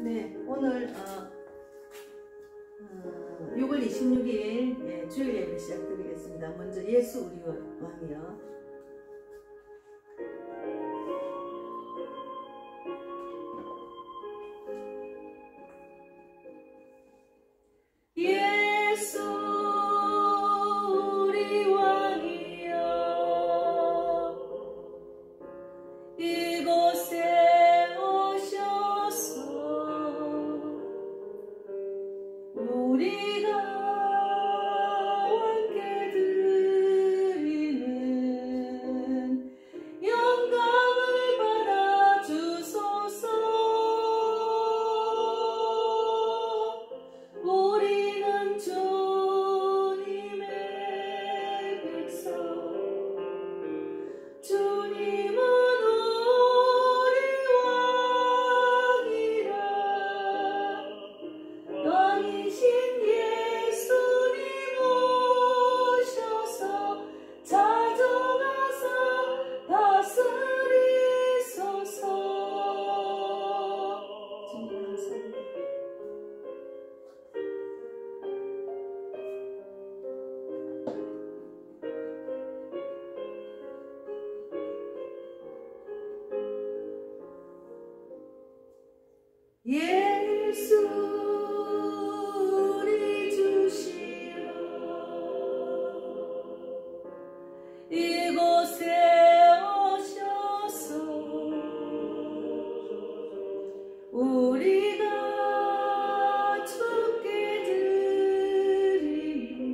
네, 오늘 6월 26일 주일 예배 시작드리겠습니다. 먼저 예수 우리 왕이여. 예수 우리 왕이여, 이곳에 오셔서 우리가 함께 드리는 영광을 받아 주소서. 우리는 주님의 백성, 주님은 우리 왕이라. 왕이신 예수님 오셔서 찾아가서 다스리소서. 주님 감사합니다. 예수 우리 주시여, 이곳에 오셔서 우리가 주께 드리는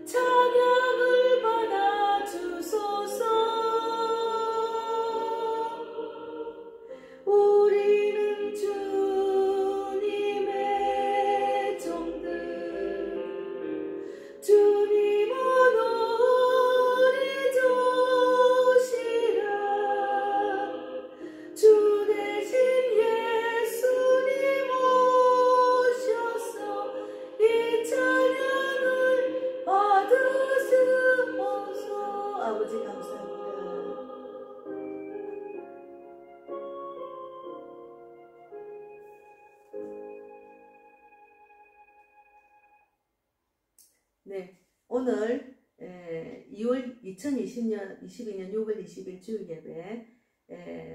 찬양을 받아 주소서. 우리는 주님의 종들, 주님은 우리 주시라. 주 대신 예수님 오셔서 이 찬양을 받으시옵소서. 아버지 감사합니다. 네, 오늘 2022년 6월 20일 주일 예배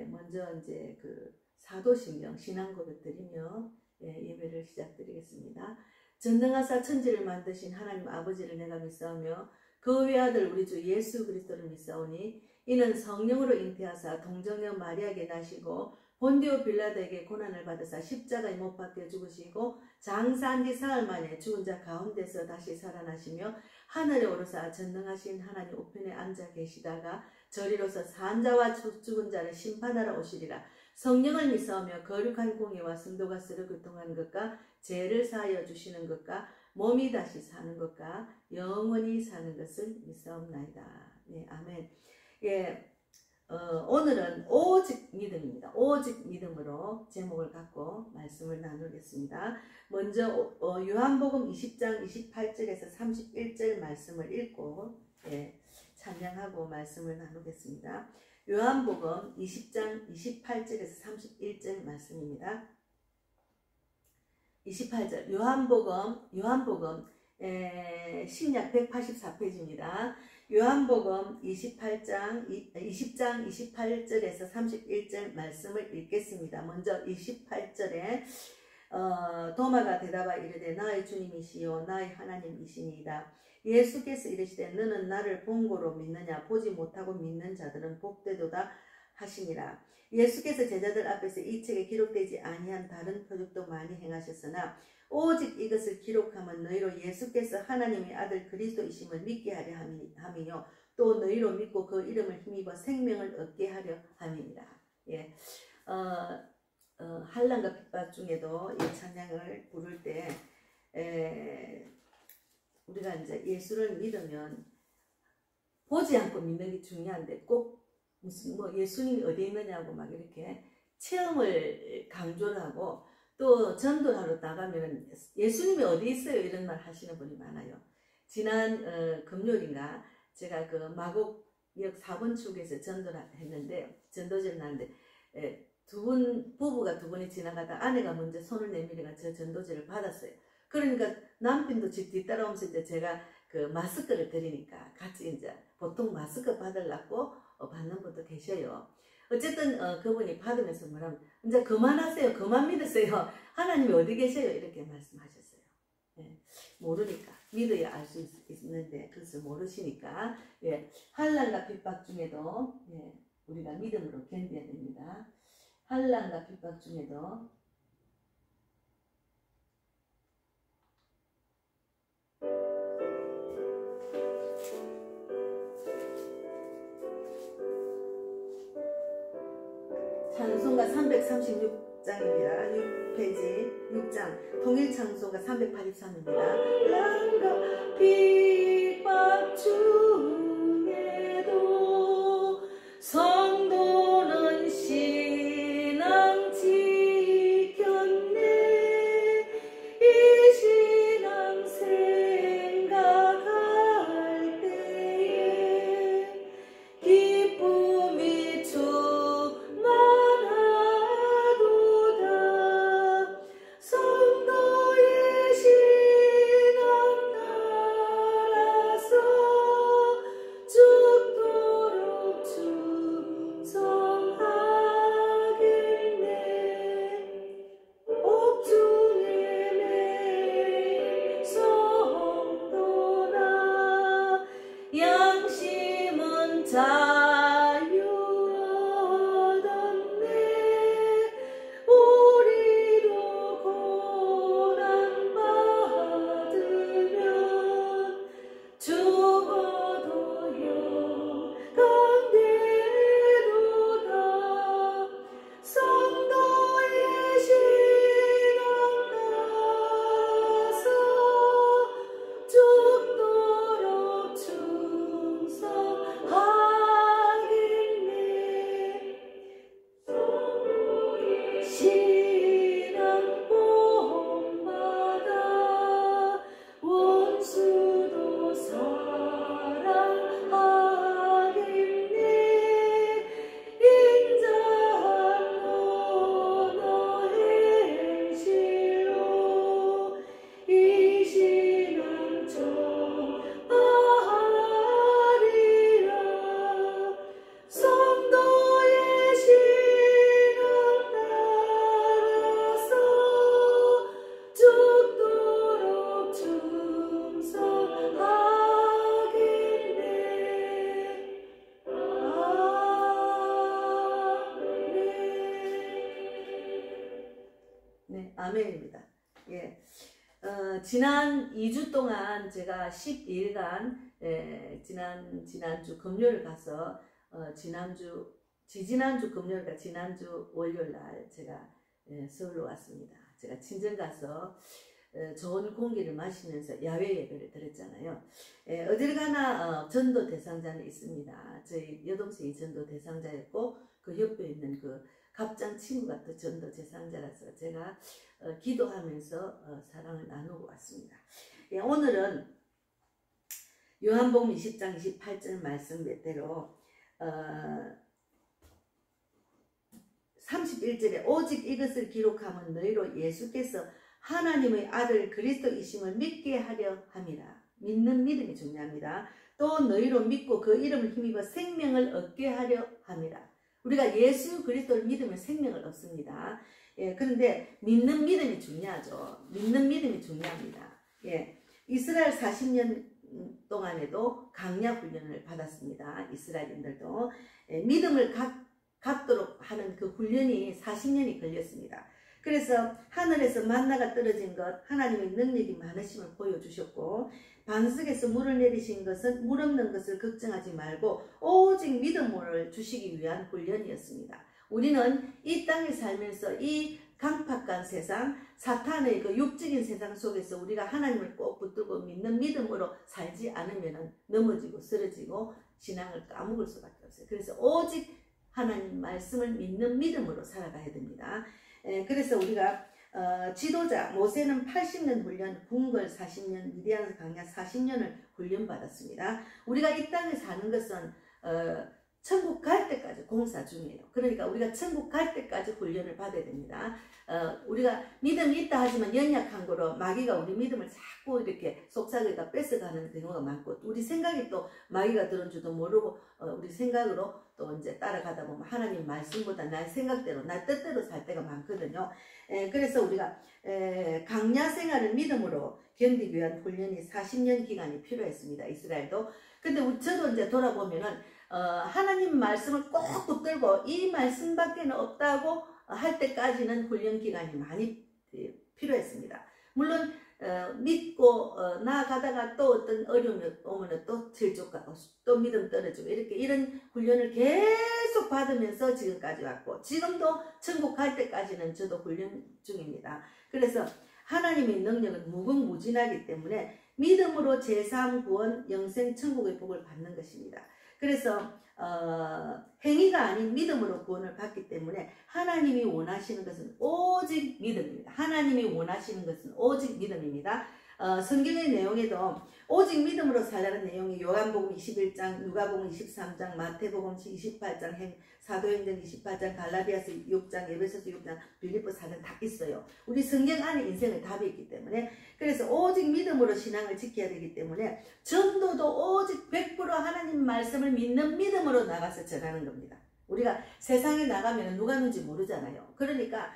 먼저 이제 그 사도신경 신앙고백 드리며 예배를 시작드리겠습니다. 전능하사 천지를 만드신 하나님 아버지를 내가 믿사오며 그 외아들 우리 주 예수 그리스도를 믿사오니 이는 성령으로 잉태하사 동정녀 마리아에게 나시고 본디오 빌라도에게 고난을 받으사 십자가에 못 박혀 죽으시고 장사한 지 사흘 만에 죽은 자 가운데서 다시 살아나시며 하늘에 오르사 전능하신 하나님 우편에 앉아 계시다가 저리로서 산 자와 죽은 자를 심판하러 오시리라. 성령을 믿사오며 거룩한 공의와 성도가 서로 교통하는 것과 죄를 사하여 주시는 것과 몸이 다시 사는 것과 영원히 사는 것을 믿사옵나이다. 네, 아멘. 예. 오늘은 오직 믿음입니다. 오직 믿음으로 제목을 갖고 말씀을 나누겠습니다. 먼저 요한복음 20장 28절에서 31절 말씀을 읽고 찬양하고 말씀을 나누겠습니다. 요한복음 20장 28절에서 31절 말씀입니다. 28절 요한복음 신약 184페이지입니다. 요한복음 20장 28절에서 31절 말씀을 읽겠습니다. 먼저 28절에 도마가 대답하여 이르되 나의 주님이시요 나의 하나님이시니이다. 예수께서 이르시되 너는 나를 본고로 믿느냐 보지 못하고 믿는 자들은 복되도다 하시니라. 예수께서 제자들 앞에서 이 책에 기록되지 아니한 다른 표적도 많이 행하셨으나 오직 이것을 기록하면 너희로 예수께서 하나님의 아들 그리스도이심을 믿게 하려 함이요 또 너희로 믿고 그 이름을 힘입어 생명을 얻게 하려 함이니라. 예, 환난과 핍박 중에도 이 찬양을 부를 때 우리가 이제 예수를 믿으면 보지 않고 믿는 게 중요한데 꼭 무슨 예수님이 어디 있느냐고 막 이렇게 체험을 강조를 하고 또 전도하러 나가면 예수님이 어디 있어요 이런 말 하시는 분이 많아요. 지난 금요일인가 제가 그 마곡역 4번 출구에서 전도를 했는데 전도제를 하는데 부부가 두 분이 지나가다 아내가 먼저 손을 내밀어가 저 전도제를 받았어요. 그러니까 남편도 뒤따라오면서 이제 제가 그 마스크를 드리니까 같이 이제 보통 마스크 받으려고 받는 분도 계셔요. 어쨌든 그분이 받으면서 뭐라면 이제 그만하세요. 그만 믿으세요. 하나님이 어디 계셔요? 이렇게 말씀하셨어요. 예, 모르니까 믿어야 알 수 있는데 그것을 모르시니까 예, 환난과 핍박 중에도 예, 우리가 믿음으로 견뎌야 됩니다. 환난과 핍박 중에도 찬송가 336장입니다. 6페이지 6장 통일찬송가 383입니다. 환난과 핍박 중에도 성도는 신앙 지켰네. 이 신앙 생각할 때에 기쁨이 충만하도다. 성도의 신앙 따라서 죽도록 충성하겠네. 옥중에 매일 성도라. 양심은 자유 얻었네. 우리도 고난 받으면 죽어도 영광되도다. 성도의 신앙 따라서 죽도록 충성하겠네. 신앙 본받아 원수도 사랑하겠네. 인자한 언어 행실로 이 신앙 전하리라. 성도의 신앙 따라서 죽도록 충성하겠네. 네, 아멘입니다. 예. 지난 2주 동안 제가 12일간 지난주 금요일 가서 지지난주 금요일과 지난주 월요일날 제가 서울로 왔습니다. 제가 친정 가서 좋은 공기를 마시면서 야외 예배를 드렸잖아요. 어딜 가나 전도 대상자는 있습니다. 저희 여동생이 전도 대상자였고 그 옆에 있는 그 갑장 친구가 또 전도 대상자라서 제가 기도하면서 사랑을 나누고 왔습니다. 오늘은 요한복음 20장 28절 말씀대로 31절에 오직 이것을 기록하면 너희로 예수께서 하나님의 아들 그리스도이심을 믿게 하려 함이라. 믿는 믿음이 중요합니다. 또 너희로 믿고 그 이름을 힘입어 생명을 얻게 하려 함이라. 우리가 예수 그리스도를 믿으면 생명을 얻습니다. 그런데 믿는 믿음이 중요하죠. 믿는 믿음이 중요합니다. 이스라엘 40년 동안에도 강약 훈련을 받았습니다. 이스라엘인들도 믿음을 갖도록 하는 그 훈련이 40년이 걸렸습니다. 그래서 하늘에서 만나가 떨어진 것, 하나님의 능력이 많으심을 보여주셨고, 반석에서 물을 내리신 것은 물 없는 것을 걱정하지 말고 오직 믿음을 주시기 위한 훈련이었습니다. 우리는 이 땅에 살면서 이 강팍한 세상, 사탄의 그 육적인 세상 속에서 우리가 하나님을 꼭 붙들고 믿는 믿음으로 살지 않으면 넘어지고 쓰러지고 신앙을 까먹을 수밖에 없어요. 그래서 오직 하나님 말씀을 믿는 믿음으로 살아가야 됩니다. 그래서 우리가 지도자 모세는 80년 훈련, 궁궐 40년, 미디안 강야 40년을 훈련받았습니다. 우리가 이 땅에 사는 것은 천국 갈 때까지 공사 중이에요. 그러니까 우리가 천국 갈 때까지 훈련을 받아야 됩니다. 우리가 믿음이 있다 하지만 연약한 거로 마귀가 우리 믿음을 자꾸 이렇게 속삭이다 뺏어가는 경우가 많고, 우리 생각이 또 마귀가 들은 줄도 모르고 우리 생각으로 또 이제 따라가다 보면 하나님 말씀보다 나의 생각대로, 나 뜻대로 살 때가 많거든요. 그래서 우리가 강야 생활을 믿음으로 견디기 위한 훈련이 40년 기간이 필요했습니다. 이스라엘도. 근데 저도 이제 돌아보면은 하나님 말씀을 꼭 붙들고 이 말씀밖에는 없다고 할 때까지는 훈련 기간이 많이 필요했습니다. 물론 믿고 나아가다가 또 어떤 어려움이 오면 또 질족하고 또 믿음 떨어지고 이런 훈련을 계속 받으면서 지금까지 왔고, 지금도 천국 갈 때까지는 저도 훈련 중입니다. 그래서 하나님의 능력은 무궁무진하기 때문에 믿음으로 제3 구원 영생 천국의 복을 받는 것입니다. 그래서 행위가 아닌 믿음으로 구원을 받기 때문에 하나님이 원하시는 것은 오직 믿음입니다. 하나님이 원하시는 것은 오직 믿음입니다. 성경의 내용에도 오직 믿음으로 살라는 내용이 요한복음 21장, 누가복음 23장, 마태복음 28장, 사도행전 28장, 갈라디아서 6장, 에베소서 6장, 빌립보 4장 다 있어요. 우리 성경 안에 인생의 답이 있기 때문에, 그래서 오직 믿음으로 신앙을 지켜야 되기 때문에 전도도 오직 100% 하나님 말씀을 믿는 믿음으로 나가서 전하는 겁니다. 우리가 세상에 나가면 누가 누군지 모르잖아요. 그러니까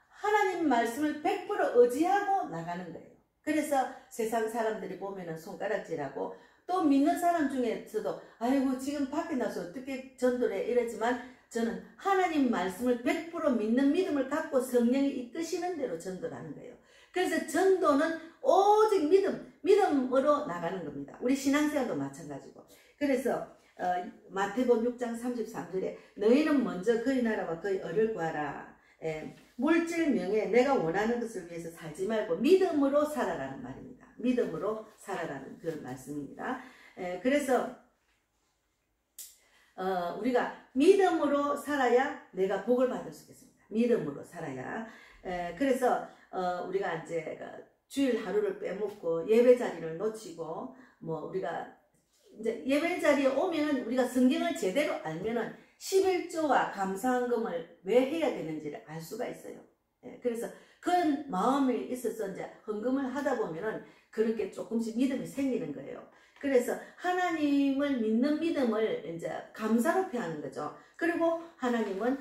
하나님 말씀을 100% 의지하고 나가는 거예요. 그래서 세상 사람들이 보면은 손가락질하고, 또 믿는 사람 중에서도 아이고 지금 밖에 나서 어떻게 전도를 해 이러지만, 저는 하나님 말씀을 100% 믿는 믿음을 갖고 성령이 이끄시는 대로 전도를 하는 거예요. 그래서 전도는 오직 믿음으로 나가는 겁니다. 우리 신앙생활도 마찬가지고. 그래서 마태복음 6장 33절에 너희는 먼저 그의 나라와 그의 의를 구하라. 물질 명예 내가 원하는 것을 위해서 살지 말고 믿음으로 살아라는 말입니다. 믿음으로 살아라는 그런 말씀입니다. 그래서 우리가 믿음으로 살아야 내가 복을 받을 수 있겠습니다. 믿음으로 살아야. 그래서 우리가 이제 주일 하루를 빼먹고 예배 자리를 놓치고, 뭐 우리가 이제 예배 자리에 오면은 우리가 성경을 제대로 알면은 11조와 감사헌금을 왜 해야 되는지를 알 수가 있어요. 그래서 그런 마음이 있어서 이제 헌금을 하다 보면은 그렇게 조금씩 믿음이 생기는 거예요. 그래서 하나님을 믿는 믿음을 이제 감사로 표하는 거죠. 그리고 하나님은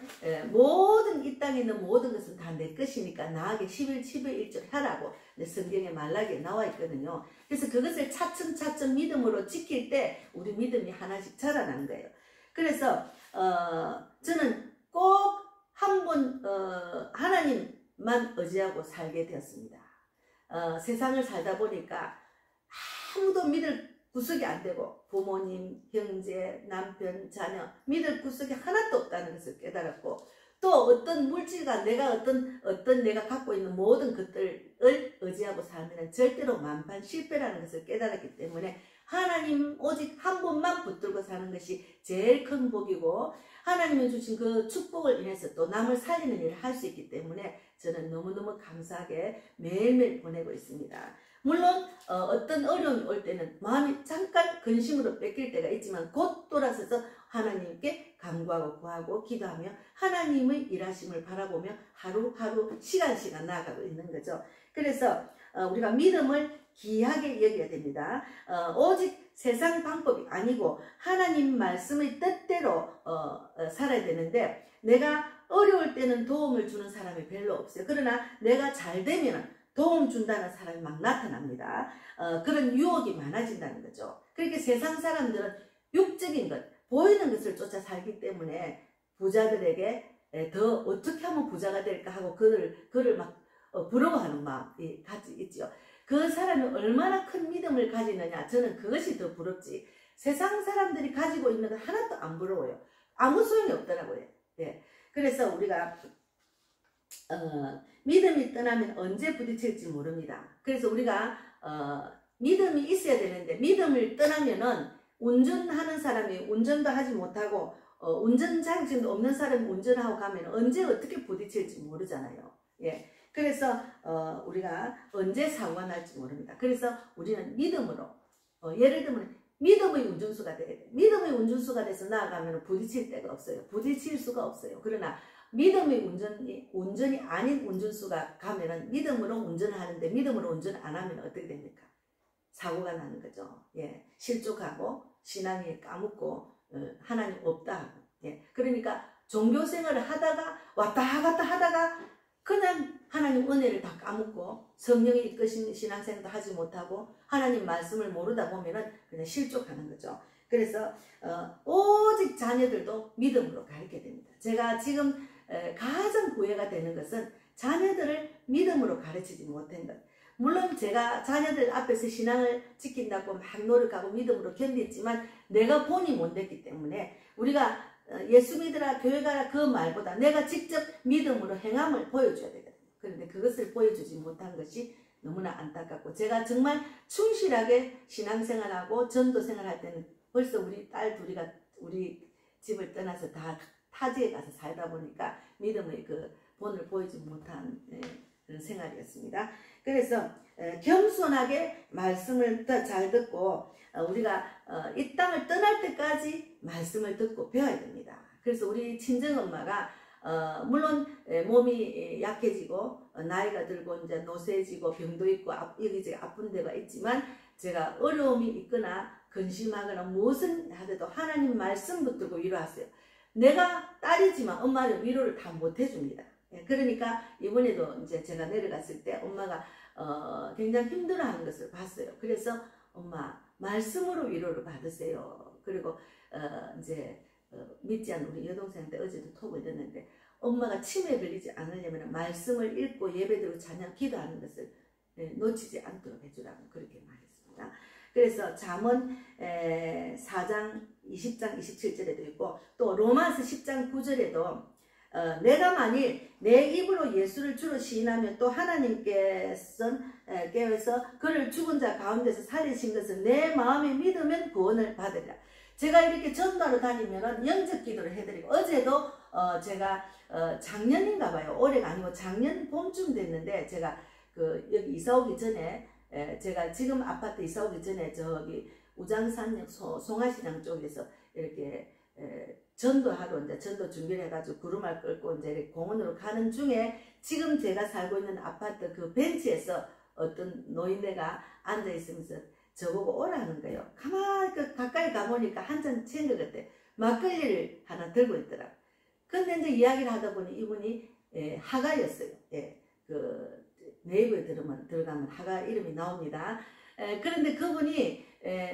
모든 이 땅에 있는 모든 것은 다 내 것이니까 나에게 11, 1절 하라고 성경에 말라기에 나와 있거든요. 그래서 그것을 차츰차츰 믿음으로 지킬 때 우리 믿음이 하나씩 자라나는 거예요. 그래서 저는 꼭 한번 하나님만 의지하고 살게 되었습니다. 세상을 살다 보니까 아무도 믿을 구석이 안 되고, 부모님, 형제, 남편, 자녀 믿을 구석이 하나도 없다는 것을 깨달았고, 또 어떤 물질과 어떤 내가 갖고 있는 모든 것들을 의지하고 살면 절대로 만판 실패라는 것을 깨달았기 때문에 하나님 오직 한 분만 붙들고 사는 것이 제일 큰 복이고, 하나님이 주신 그 축복을 인해서 또 남을 살리는 일을 할 수 있기 때문에 저는 너무너무 감사하게 매일매일 보내고 있습니다. 물론 어떤 어려움이 올 때는 마음이 잠깐 근심으로 뺏길 때가 있지만 곧 돌아서서 하나님께 간구하고 구하고 기도하며 하나님의 일하심을 바라보며 하루하루 시간 나아가고 있는 거죠. 그래서 우리가 믿음을 귀하게 여겨야 됩니다. 오직 세상 방법이 아니고 하나님 말씀의 뜻대로 살아야 되는데, 내가 어려울 때는 도움을 주는 사람이 별로 없어요. 그러나 내가 잘 되면 도움 준다는 사람이 막 나타납니다. 그런 유혹이 많아진다는 거죠. 그렇게 세상 사람들은 육적인 것, 보이는 것을 쫓아 살기 때문에 부자들에게 더 어떻게 하면 부자가 될까 하고 그를 막 부러워하는 마음이 같이 있죠. 그 사람이 얼마나 큰 믿음을 가지느냐, 저는 그것이 더 부럽지, 세상 사람들이 가지고 있는 건 하나도 안 부러워요. 아무 소용이 없더라고요. 예. 그래서 우리가 믿음이 떠나면 언제 부딪힐지 모릅니다. 그래서 우리가 믿음이 있어야 되는데, 믿음을 떠나면은 운전하는 사람이 운전도 하지 못하고 운전 자격증도 없는 사람이 운전하고 가면 언제 어떻게 부딪힐지 모르잖아요. 예. 그래서 우리가 언제 사고가 날지 모릅니다. 그래서 우리는 믿음으로, 예를 들면 믿음의 운전수가 돼야 돼. 믿음의 운전수가 돼서 나아가면 부딪힐 데가 없어요. 부딪힐 수가 없어요. 그러나 믿음의 운전이 아닌 운전수가 가면은 믿음으로 운전을 하는데 믿음으로 운전 안 하면 어떻게 됩니까? 사고가 나는 거죠. 예, 실족하고 신앙이 까먹고 하나님 없다 하고. 예, 그러니까 종교 생활을 하다가 왔다 갔다 하다가 그냥 하나님 은혜를 다 까먹고 성령이 이끄신 신앙생활도 하지 못하고 하나님 말씀을 모르다 보면은 그냥 실족하는 거죠. 그래서 오직 자녀들도 믿음으로 가르쳐야 됩니다. 제가 지금 가장 구애가 되는 것은 자녀들을 믿음으로 가르치지 못한 것. 물론 제가 자녀들 앞에서 신앙을 지킨다고 막 노력하고 믿음으로 견뎠지만 내가 본이 못 됐기 때문에 우리가 예수 믿으라 교회 가라 그 말보다 내가 직접 믿음으로 행함을 보여줘야 되거든요. 그런데 그것을 보여주지 못한 것이 너무나 안타깝고 제가 정말 충실하게 신앙생활하고 전도생활할 때는 벌써 우리 딸 둘이가 우리 집을 떠나서 다 타지에 가서 살다 보니까 믿음의 그 본을 보이지 못한 그런 생활이었습니다. 그래서 겸손하게 말씀을 더 잘 듣고 우리가 이 땅을 떠날 때까지 말씀을 듣고 배워야 됩니다. 그래서 우리 친정엄마가 물론 몸이 약해지고 나이가 들고 이제 노쇠지고 병도 있고 여기저기 아픈 데가 있지만 제가 어려움이 있거나 근심하거나 무엇을 하더라도 하나님 말씀 붙들고 위로하세요. 내가 딸이지만 엄마는 위로를 다 못 해줍니다. 그러니까 이번에도 이제 제가 내려갔을 때 엄마가 굉장히 힘들어하는 것을 봤어요. 그래서 엄마 말씀으로 위로를 받으세요. 그리고 이제 믿지 않는 우리 여동생한테 어제도 톡을 넣었는데 엄마가 치매에 걸리지 않으려면 말씀을 읽고 예배드리고 찬양 기도하는 것을 놓치지 않도록 해주라고 그렇게 말했습니다. 그래서 잠언 4장 20장 27절에도 있고 또 로마서 10장 9절에도 내가 만일 내 입으로 예수를 주로 시인하면 또 하나님께서 그를 죽은 자 가운데서 살리신 것을 내 마음에 믿으면 구원을 받으리라. 제가 이렇게 전도하러 다니면은 영적 기도를 해드리고 어제도 제가 작년인가 봐요. 올해가 아니고 작년 봄쯤 됐는데 제가 여기 이사 오기 전에 제가 지금 아파트 이사 오기 전에 저기 우장산역 송화시장 쪽에서 이렇게 전도하러 이제 전도 준비를 해가지고 구름을 끌고 이제 이렇게 공원으로 가는 중에 지금 제가 살고 있는 아파트 그 벤치에서 어떤 노인네가 앉아 있으면서 저보고 오라는 거예요. 가만히 가까이 가보니까 한잔 챙것 같아. 막걸리를 하나 들고 있더라고. 근데 이제 이야기를 하다 보니 이분이 하가였어요. 그 네이버에 들어가면 하가 이름이 나옵니다. 그런데 그분이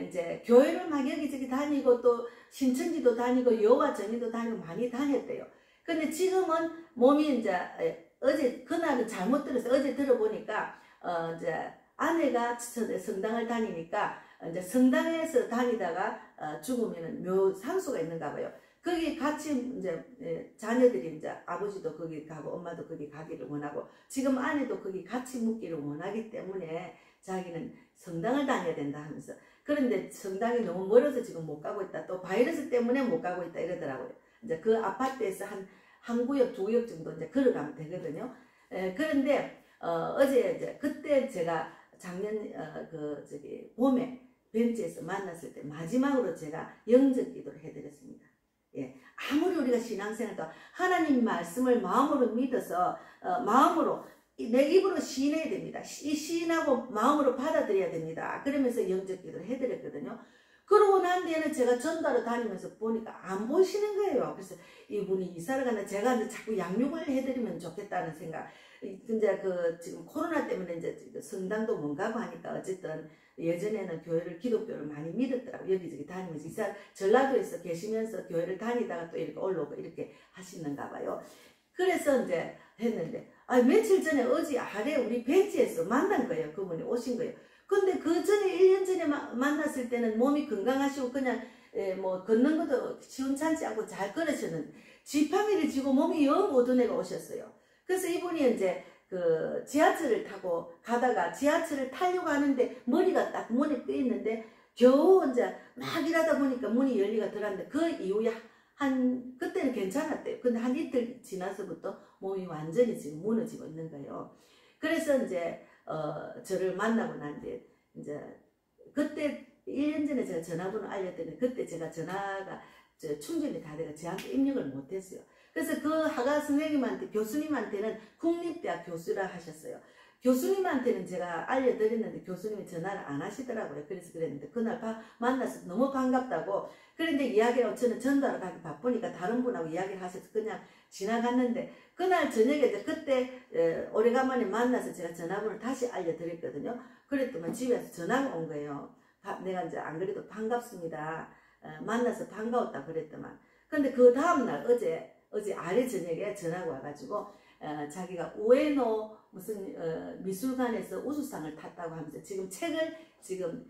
이제 교회를 막 여기저기 다니고 또 신천지도 다니고 여호와 전인도 다니고 많이 다녔대요. 근데 지금은 몸이 이제 어제 그날은 잘못 들었어요. 어제 들어보니까 이제 아내가 성당을 다니니까 이제 성당에서 다니다가 죽으면은 묘상소가 있는가 봐요. 거기 같이 이제 자녀들이 이제 아버지도 거기 가고 엄마도 거기 가기를 원하고 지금 아내도 거기 같이 묵기를 원하기 때문에 자기는 성당을 다녀야 된다 하면서 그런데 성당이 너무 멀어서 지금 못 가고 있다. 또 바이러스 때문에 못 가고 있다 이러더라고요. 이제 그 아파트에서 한 구역 두 구역 정도 이제 걸어가면 되거든요. 그런데 어제 이제 그때 제가 작년 봄에 벤치에서 만났을 때 마지막으로 제가 영적 기도를 해드렸습니다. 아무리 우리가 신앙생활도 하나님 말씀을 마음으로 믿어서 마음으로 내 입으로 시인해야 됩니다. 시인하고 마음으로 받아들여야 됩니다. 그러면서 영적 기도를 해드렸거든요. 그러고 난 뒤에는 제가 전도하러 다니면서 보니까 안 보시는 거예요. 그래서 이분이 이사를 가나 제가 이제 자꾸 양육을 해드리면 좋겠다는 생각. 근데 지금 코로나 때문에 이제 성당도 못 가고 하니까 어쨌든 예전에는 교회를 기독교를 많이 믿었더라고요. 여기저기 다니면서 전라도에서 계시면서 교회를 다니다가 또 이렇게 올라오고 이렇게 하시는가 봐요. 그래서 이제 했는데 며칠 전에 어제 아래 우리 벤치에서 만난 거예요. 그분이 오신 거예요. 근데 그 전에 1년 전에 만났을 때는 몸이 건강하시고 그냥 뭐 걷는 것도 시원찮지 않고 잘 걸으셨는데 지팡이를 쥐고 몸이 영 오던 애가 오셨어요. 그래서 이분이 이제 지하철을 타고 가다가 지하철을 타려고 하는데 머리가 딱 문에 껴 있는데 겨우 이제 막 일하다 보니까 문이 열리가 들어왔는데 그 이후에 그때는 괜찮았대요. 근데 한 이틀 지나서부터 몸이 완전히 지금 무너지고 있는 거예요. 그래서 이제 저를 만나고 난 뒤에 이제 그때 1년 전에 제가 전화번호 알려드렸는데 그때 제가 전화가 충전이 다 돼가 저한테 입력을 못했어요. 그래서 그 하가 선생님한테 교수님한테는 국립대학 교수라 하셨어요. 교수님한테는 제가 알려드렸는데 교수님이 전화를 안 하시더라고요. 그래서 그랬는데 그날 만나서 너무 반갑다고 그런데 이야기하고 저는 전달을 가기 바쁘니까 다른 분하고 이야기를 하셔서 그냥 지나갔는데 그날 저녁에 그때 오래간만에 만나서 제가 전화번호를 다시 알려드렸거든요. 그랬더니 집에서 전화가 온 거예요. 내가 이제 안 그래도 반갑습니다. 만나서 반가웠다 그랬더만. 근데 그 다음날 어제 아래 저녁에 전화가 와가지고 자기가 우에노 무슨 미술관에서 우수상을 탔다고 하면서 지금 책을 지금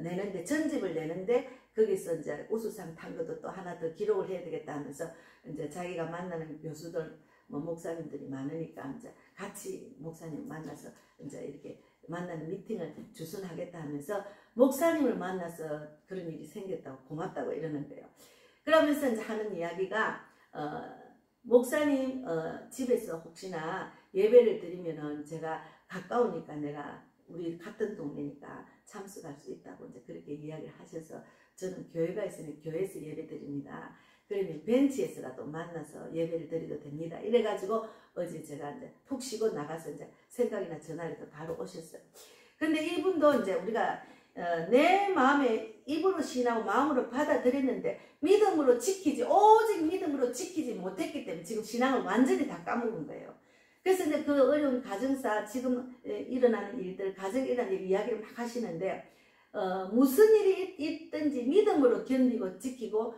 내는데 전집을 내는데 거기서 이제 우수상 탄 것도 또 하나 더 기록을 해야 되겠다 하면서 이제 자기가 만나는 교수들 뭐 목사님들이 많으니까 이제 같이 목사님 만나서 이제 이렇게 만나는 미팅을 주선하겠다 하면서 목사님을 만나서 그런 일이 생겼다고 고맙다고 이러는데요. 그러면서 이제 하는 이야기가 목사님 집에서 혹시나 예배를 드리면은 제가 가까우니까 내가 우리 같은 동네니까 참석할 수 있다고 이제 그렇게 이야기를 하셔서 저는 교회가 있으니 교회에서 예배 드립니다. 그러면 벤치에서라도 만나서 예배를 드려도 됩니다. 이래가지고 어제 제가 이제 푹 쉬고 나가서 이제 생각이나 전화를 해서 바로 오셨어요. 근데 이분도 이제 우리가 내 마음에 입으로 신하고 마음으로 받아들였는데 믿음으로 지키지 오직 믿음으로 지키지 못했기 때문에 지금 신앙을 완전히 다 까먹은 거예요. 그래서 이제 그 어려운 가정사 지금 일어나는 일들 가정에 일어나는 일 이야기를 막 하시는데 무슨 일이 있든지 믿음으로 견디고 지키고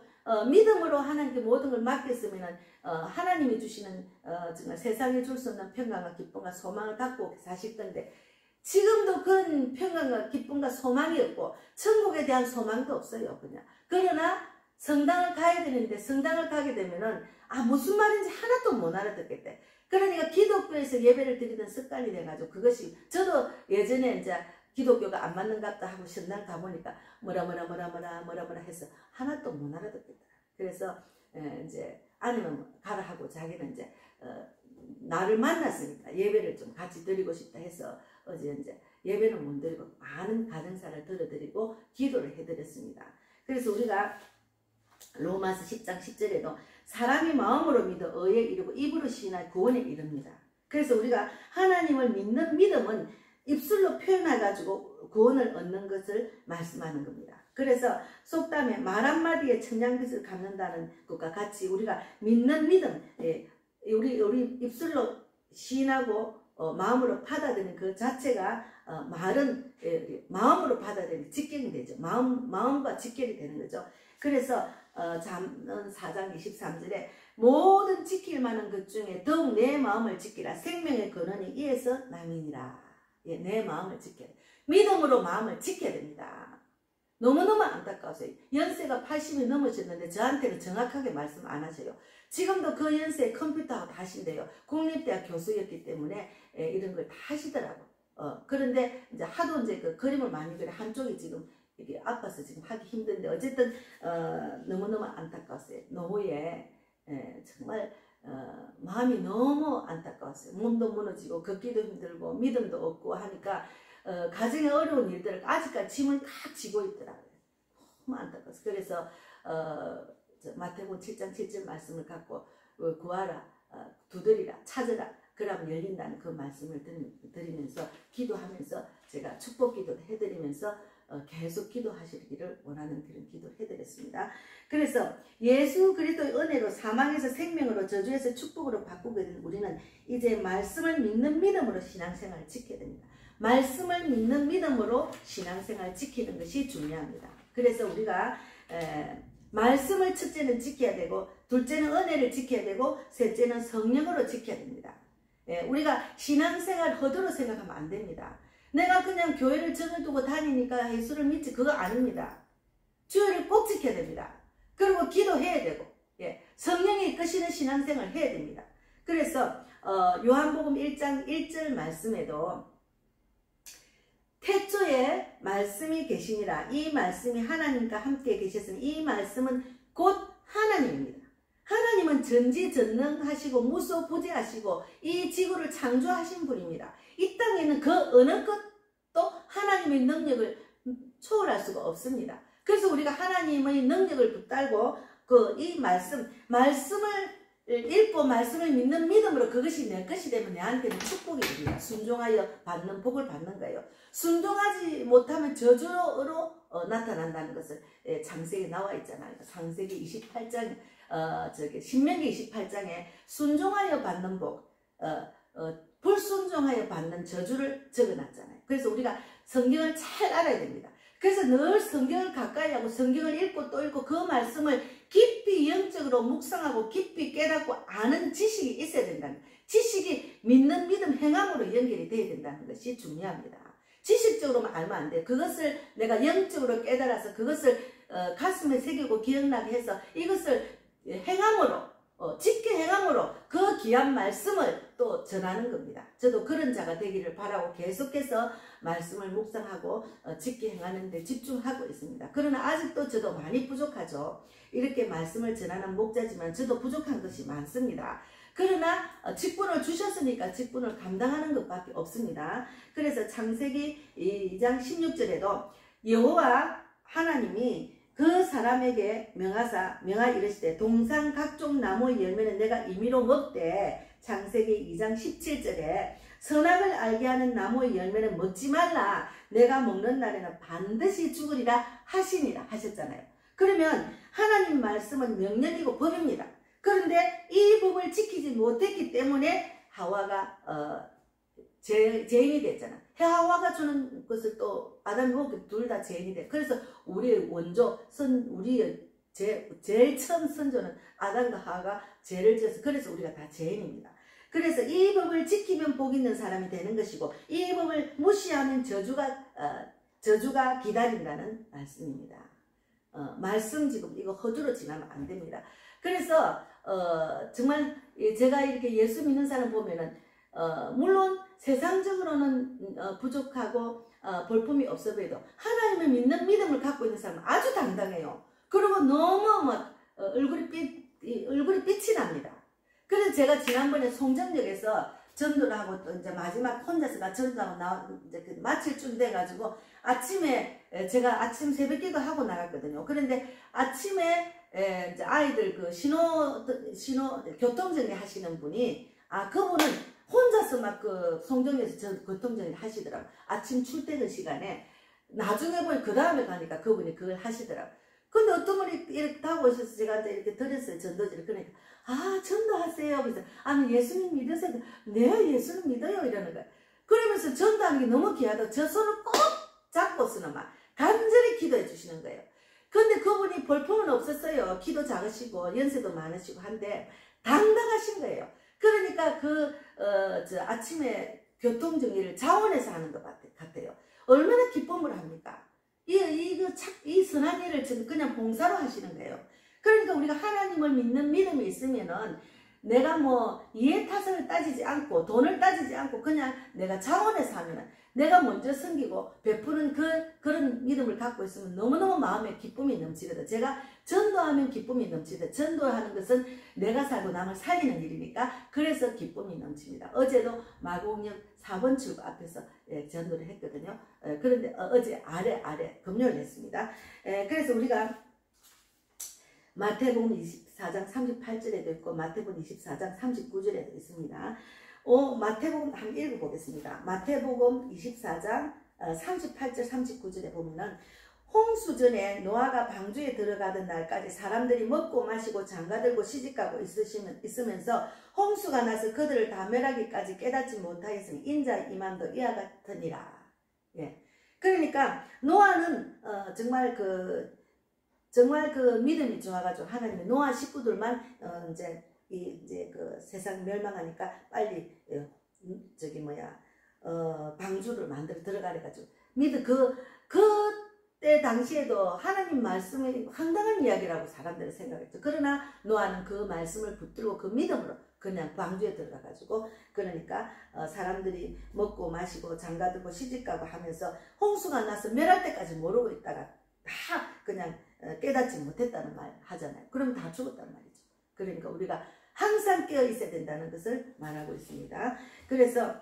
믿음으로 하나님께 모든 걸 맡겼으면 하나님이 주시는 정말 세상에 줄 수 없는 평강과 기쁨과 소망을 갖고 사실 건데 지금도 그런 평강과 기쁨과 소망이 없고 천국에 대한 소망도 없어요. 그냥 그러나 성당을 가야 되는데 성당을 가게 되면은 무슨 말인지 하나도 못 알아듣겠대. 그러니까 기독교에서 예배를 드리던 습관이 돼가지고 그것이 저도 예전에 이제 기독교가 안 맞는갑다 하고 신당 가보니까 뭐라 해서 하나도 못 알아듣겠다. 그래서 이제 아니면 가라 하고 자기는 이제 나를 만났으니까 예배를 좀 같이 드리고 싶다 해서 어제 이제 예배는 못 드리고 많은 가정사를 들어드리고 기도를 해드렸습니다. 그래서 우리가 로마서 10장 10절에도 사람이 마음으로 믿어 의에 이르고 입으로 시인하여 구원에 이릅니다. 그래서 우리가 하나님을 믿는 믿음은 입술로 표현해가지고 구원을 얻는 것을 말씀하는 겁니다. 그래서 속담에 말 한마디에 청량빛을 갚는다는 것과 같이 우리가 믿는 믿음, 우리 입술로 시인하고 마음으로 받아들이는 그 자체가 말은 마음으로 받아들이는 직결이 되죠. 마음과 직결이 되는 거죠. 그래서 잠언 4장 23절에 모든 지킬 만한 것 중에 더욱 내 마음을 지키라. 생명의 근원이 이에서 남이니라. 내 마음을 지켜야 돼. 믿음으로 마음을 지켜야 됩니다. 너무너무 안타까워서요. 연세가 80이 넘으셨는데 저한테는 정확하게 말씀 안 하셔요. 지금도 그 연세에 컴퓨터하고 다 하신대요. 국립대학 교수였기 때문에 이런 걸 다 하시더라고. 그런데 이제 하도 이제 그 그림을 많이 그려 한쪽이 지금 이게 아파서 지금 하기 힘든데 어쨌든 너무너무 안타까웠어요. 노후에 정말 마음이 너무 안타까웠어요. 몸도 무너지고 걷기도 힘들고 믿음도 없고 하니까 가정의 어려운 일들을 아직까지 짐을 꽉 지고 있더라고요. 너무 안타까웠어요. 그래서 마태복음 7장 7절 말씀을 갖고 구하라, 두드리라, 찾으라, 그러면 열린다는 그 말씀을 드리면서 기도하면서 제가 축복 기도를 해드리면서 계속 기도하시기를 원하는 그런 기도를 해드렸습니다. 그래서 예수 그리스도의 은혜로 사망에서 생명으로 저주에서 축복으로 바꾸게 된 우리는 이제 말씀을 믿는 믿음으로 신앙생활을 지켜야 됩니다. 말씀을 믿는 믿음으로 신앙생활을 지키는 것이 중요합니다. 그래서 우리가 말씀을 첫째는 지켜야 되고 둘째는 은혜를 지켜야 되고 셋째는 성령으로 지켜야 됩니다. 우리가 신앙생활 허도로 생각하면 안 됩니다. 내가 그냥 교회를 정해두고 다니니까 예수를 믿지 그거 아닙니다. 주의를 꼭 지켜야 됩니다. 그리고 기도해야 되고 성령이 이끄시는 신앙생활을 해야 됩니다. 그래서 요한복음 1장 1절 말씀에도 태초에 말씀이 계시니라. 이 말씀이 하나님과 함께 계셨으니 이 말씀은 곧 하나님입니다. 하나님은 전지전능하시고 무소부재하시고 이 지구를 창조하신 분입니다. 이 땅에는 그 어느 것도 하나님의 능력을 초월할 수가 없습니다. 그래서 우리가 하나님의 능력을 붙들고 이 말씀을 읽고 말씀을 믿는 믿음으로 그것이 내 것이 되면 내한테는 축복이 됩니다. 순종하여 받는 복을 받는 거예요. 순종하지 못하면 저주로 나타난다는 것을 창세기에 나와 있잖아요. 창세기 28장 신명기 28장에 순종하여 받는 복, 불순종하여 받는 저주를 적어놨잖아요. 그래서 우리가 성경을 잘 알아야 됩니다. 그래서 늘 성경을 가까이 하고 성경을 읽고 또 읽고 그 말씀을 깊이 영적으로 묵상하고 깊이 깨닫고 아는 지식이 있어야 된다는 거예요. 지식이 믿는 믿음 행함으로 연결이 돼야 된다는 것이 중요합니다. 지식적으로만 알면 안 돼요. 그것을 내가 영적으로 깨달아서 그것을 가슴에 새기고 기억나게 해서 이것을 행함으로 직계 행함으로 그 귀한 말씀을 또 전하는 겁니다. 저도 그런 자가 되기를 바라고 계속해서 말씀을 묵상하고 직계 행하는 데 집중하고 있습니다. 그러나 아직도 저도 많이 부족하죠. 이렇게 말씀을 전하는 목자지만 저도 부족한 것이 많습니다. 그러나 직분을 주셨으니까 직분을 감당하는 것밖에 없습니다. 그래서 창세기 2장 16절에도 여호와 하나님이 그 사람에게 명하 이르시되 동산 각종 나무의 열매는 내가 임의로 먹되 창세기 2장 17절에 선악을 알게 하는 나무의 열매는 먹지 말라 내가 먹는 날에는 반드시 죽으리라 하시니라 하셨잖아요. 그러면 하나님 말씀은 명령이고 법입니다. 그런데 이 법을 지키지 못했기 때문에 하와가 죄인이 됐잖아. 하와가 주는 것을 또 아담이 먹고 둘 다 죄인이 돼. 그래서 우리의 원조, 우리의 제일 처음 선조는 아담과 하와가 죄를 지어서 그래서 우리가 다 죄인입니다. 그래서 이 법을 지키면 복 있는 사람이 되는 것이고 이 법을 무시하면 저주가 기다린다는 말씀입니다. 말씀 지금 이거 허주로 지나면 안 됩니다. 그래서 정말 제가 이렇게 예수 믿는 사람 보면은 물론 세상적으로는 부족하고 볼품이 없어 보여도 하나님을 믿는 믿음을 갖고 있는 사람은 아주 당당해요. 그리고 너무 막 얼굴이 빛이 납니다. 그래서 제가 지난번에 송정역에서 전도를 하고 또 이제 마지막 혼자서 전도하고 이제 마칠 쯤 돼가지고 아침에 제가 아침 새벽기도 하고 나갔거든요. 그런데 아침에 이제 아이들 그 신호 교통정리 하시는 분이 그분은 혼자서 막 그 송정에서 교통정리 하시더라고. 아침 출퇴근 시간에 나중에 보니 그 다음에 가니까 그분이 그걸 하시더라고. 근데 어떤 분이 이렇게 타고 오셔서 제가 이렇게 드렸어요. 전도지를. 그러니까 전도하세요. 그래서 예수님 믿으세요. 네, 예수님 믿어요. 이러는 거야. 그러면서 전도하는 게 너무 귀하다. 저 손을 꼭 잡고서는 막 간절히 기도해 주시는 거예요. 근데 그분이 볼품은 없었어요. 키도 작으시고 연세도 많으시고 한데 당당하신 거예요. 그러니까 아침에 교통정리를 자원해서 하는 것 같아요. 얼마나 기쁨을 합니까? 이 선한 일을 지금 그냥 봉사로 하시는 거예요. 그러니까 우리가 하나님을 믿는 믿음이 있으면은 내가 뭐 이해타산을 따지지 않고 돈을 따지지 않고 그냥 내가 자원해서 하면은 내가 먼저 섬기고 베푸는 그런 믿음을 갖고 있으면 너무너무 마음에 기쁨이 넘치거든. 제가 전도하면 기쁨이 넘치거든. 전도하는 것은 내가 살고 남을 살리는 일이니까 그래서 기쁨이 넘칩니다. 어제도 마곡역 4번 출구 앞에서 전도를 했거든요. 그런데 어제 아래 금요일 했습니다. 그래서 우리가 마태복음 24장 38절에도 있고 마태복음 24장 39절에도 있습니다. 마태복음 한번 읽어보겠습니다. 마태복음 24장 38절 39절에 보면은 홍수 전에 노아가 방주에 들어가던 날까지 사람들이 먹고 마시고 장가들고 시집가고 있으면서 홍수가 나서 그들을 다 멸하기까지 깨닫지 못하였으니 인자의 임함도 이와 같으니라. 예. 그러니까 노아는 정말 그 믿음이 좋아가지고 하나님의 노아 식구들만 이제 그 세상 멸망하니까 빨리 방주를 만들어 들어가래가지고 그때 당시에도 하나님 말씀이 황당한 이야기라고 사람들은 생각했죠. 그러나 노아는 그 말씀을 붙들고 그 믿음으로 그냥 방주에 들어가가지고 그러니까 사람들이 먹고 마시고 장가들고 시집가고 하면서 홍수가 나서 멸할 때까지 모르고 있다가 다 그냥 깨닫지 못했다는 말 하잖아요. 그러면 다 죽었단 말이죠. 그러니까 우리가 항상 깨어 있어야 된다는 것을 말하고 있습니다. 그래서